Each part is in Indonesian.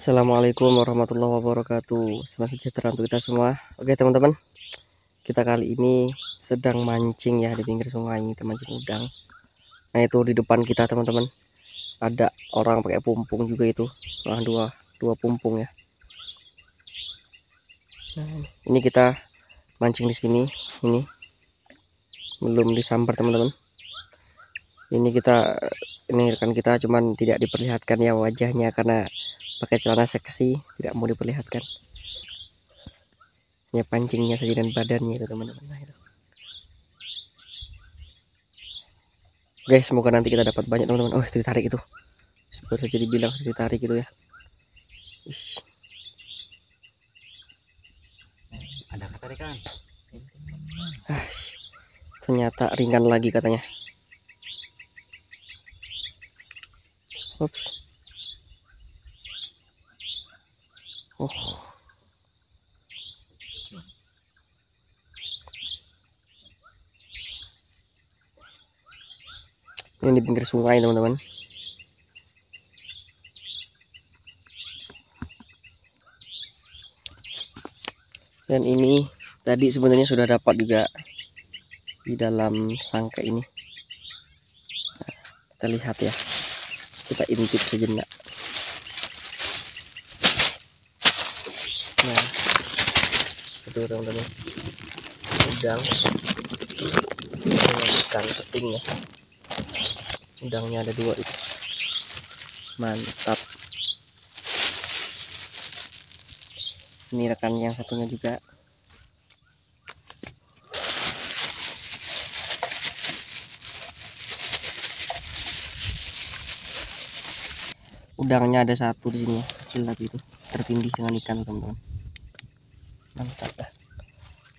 Assalamualaikum warahmatullahi wabarakatuh. Selamat sejahtera untuk kita semua. Oke teman-teman, kita kali ini sedang mancing ya di pinggir sungai. Kita mancing udang. Nah itu di depan kita teman-teman, ada orang pakai pumpung juga itu. Nah, dua pumpung ya. Nah, ini kita mancing di sini. Ini belum disambar teman-teman. Ini rekan kita, cuman tidak diperlihatkan ya wajahnya karena pakai celana seksi, tidak mau diperlihatkan. Hanya pancingnya saja dan badannya itu teman-teman. Nah, itu. Oke, semoga nanti kita dapat banyak teman-teman. Oh, itu ditarik itu. Baru saja dibilang ditarik itu ya. Ish. Ada ketarikan. Ternyata ringan lagi katanya. Ups. Oh. Ini di pinggir sungai teman-teman. Dan ini tadi sebenarnya sudah dapat juga di dalam sangka ini. Nah, kita lihat ya. Kita intip sejenak. Nah, itu teman-teman. Udang. Ikan keting ya. Udangnya ada 2 itu. Mantap. Ini rekan yang satunya juga. Udangnya ada 1 di sini, kecil tapi itu tertindih dengan ikan teman-teman. Mantap dah.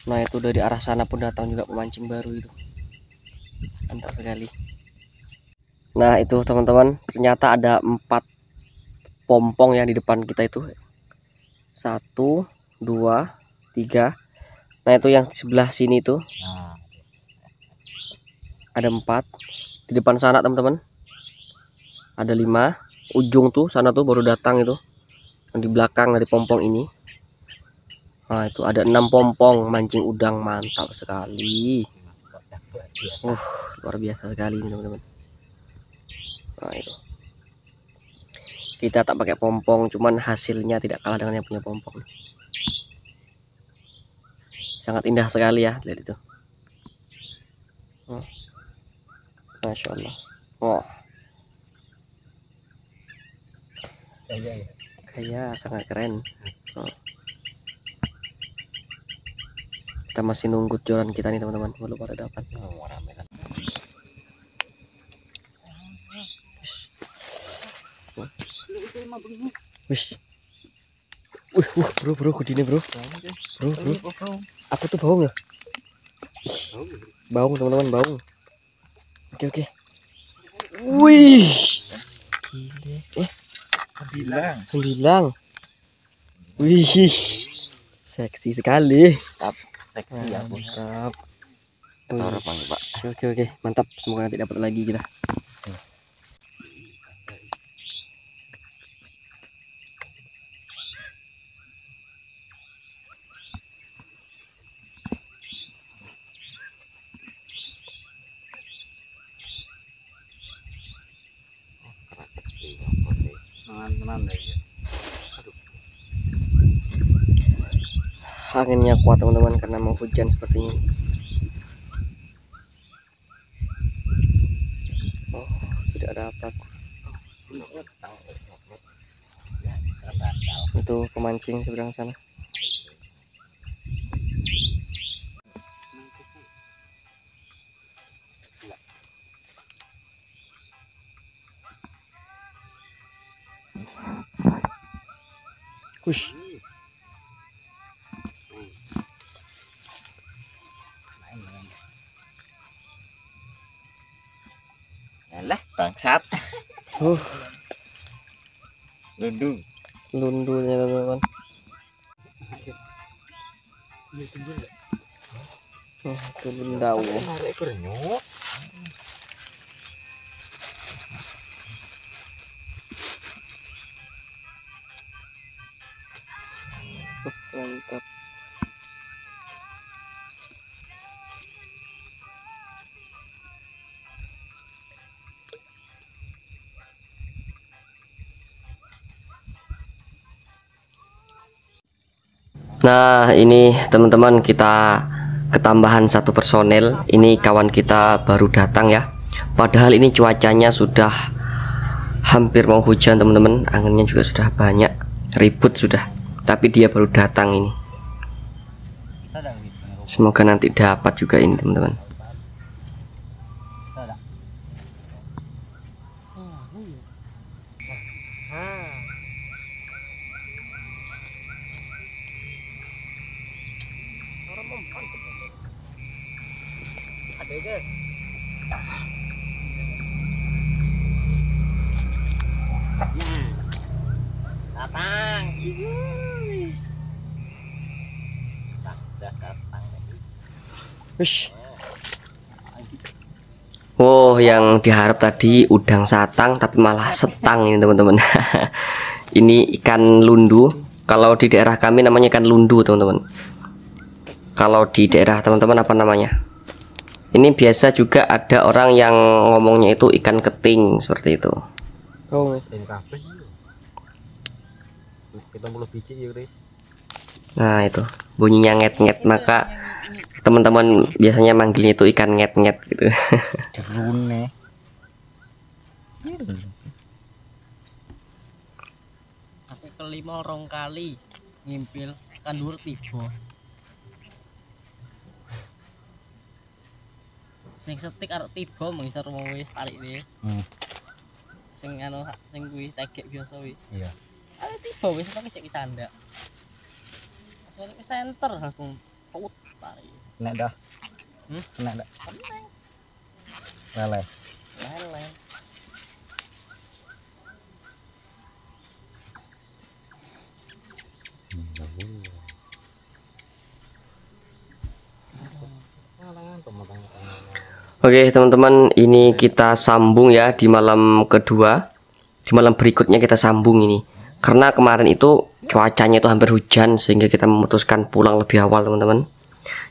Nah itu dari arah sana pun datang juga pemancing baru itu. Mantap sekali. Nah itu teman-teman, ternyata ada 4 pompong yang di depan kita itu. 1, 2, 3. Nah itu yang di sebelah sini tuh ada 4. Di depan sana teman-teman ada 5. Ujung tuh sana tuh baru datang itu. Yang di belakang dari pompong ini. Nah itu ada 6 pompong mancing udang. Mantap sekali. Luar biasa sekali ini teman-teman. Nah itu. Kita tak pakai pompong, cuman hasilnya tidak kalah dengan yang punya pompong. Sangat indah sekali ya, lihat itu. Masya Allah. Wah. Kayak sangat keren. Kita masih nunggu joran kita nih teman-teman, belum pada dapat. Wish. Bro, kudine bro. Bro. Aku tuh baung ya. Baung teman-teman, baung. Oke. Wih. Gile. 9. Wih. Seksi sekali. Seksi ya, mantap. Oke, mantap. Semoga nanti dapat lagi kita. Anginnya kuat teman-teman karena mau hujan seperti ini. Oh, tidak dapat. Itu pemancing seberang sana. Kush. Alah, bangsat. Lundunya teman-teman. Itu bendau. Nah, ini teman-teman, kita ketambahan satu personel. Ini kawan kita baru datang ya. Padahal ini cuacanya sudah hampir mau hujan teman-teman. Anginnya juga sudah banyak, ribut sudah. Tapi dia baru datang ini. Semoga nanti dapat juga ini teman-teman. Wow, yang diharap tadi udang satang tapi malah setang ini teman-teman. Ini ikan lundu. Kalau di daerah kami namanya ikan lundu teman-teman. Kalau di daerah teman-teman apa namanya? Ini biasa juga ada orang yang ngomongnya itu ikan keting seperti itu. Oh, ini kabeh. Kita mulai biji ya, Nah, itu bunyinya nget-nget, maka teman-teman biasanya manggilnya itu ikan nget-nget gitu. Derune. Aku kelima rong kali ngimpil kandur tiba. Sing setik arep tiba mengisar mau wis tarik wis. Sing anu sing kuwi tegek biasa wis. Iya. Arep tiba wis pakai cek candak. Asal wis center aku put tarik. Nek dah. Nek dah. Lele. Lele. Oke teman-teman, ini kita sambung ya di malam kedua. Di malam berikutnya kita sambung ini. Karena kemarin itu cuacanya itu hampir hujan sehingga kita memutuskan pulang lebih awal teman-teman.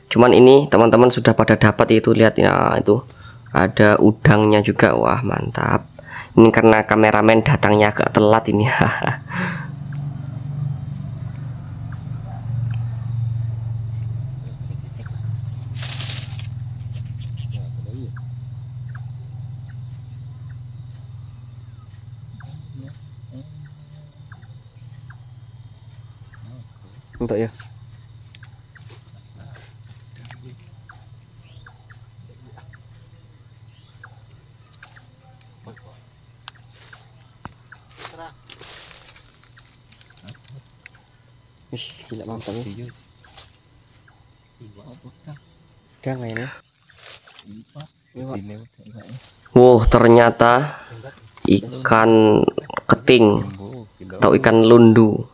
Cuman ini teman-teman sudah pada dapat itu, lihat ya, itu ada udangnya juga. Wah, mantap. Ini karena kameramen datangnya agak telat ini. Untuk ya. Ih, gila mantap ya. Gang ini. Wow, ternyata ikan keting atau ikan lundu.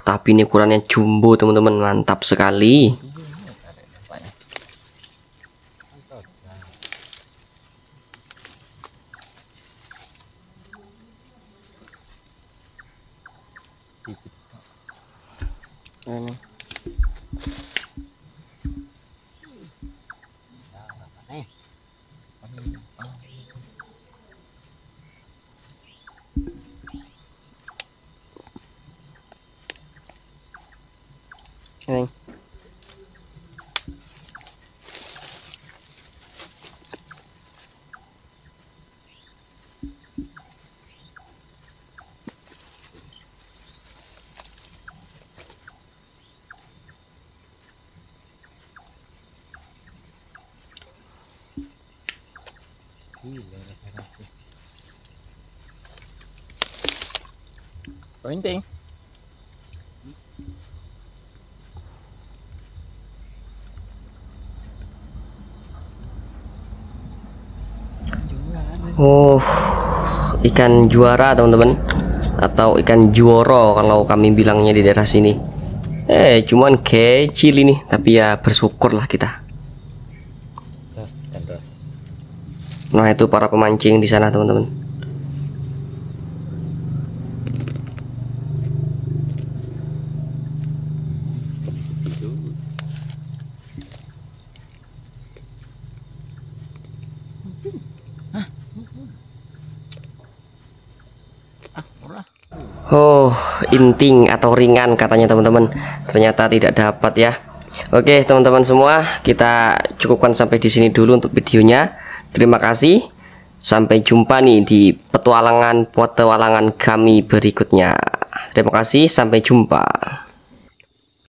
Tapi ini ukurannya jumbo teman-teman, mantap sekali. Ini. Ini. Penting. Oh, ikan juara teman-teman, atau ikan juoro kalau kami bilangnya di daerah sini. Cuman kecil ini, tapi ya bersyukurlah kita. Nah, itu para pemancing di sana teman-teman. Oh, inting atau ringan katanya teman-teman. Ternyata tidak dapat ya. Oke teman-teman semua, kita cukupkan sampai di sini dulu untuk videonya. Terima kasih. Sampai jumpa nih di petualangan kami berikutnya. Terima kasih, sampai jumpa.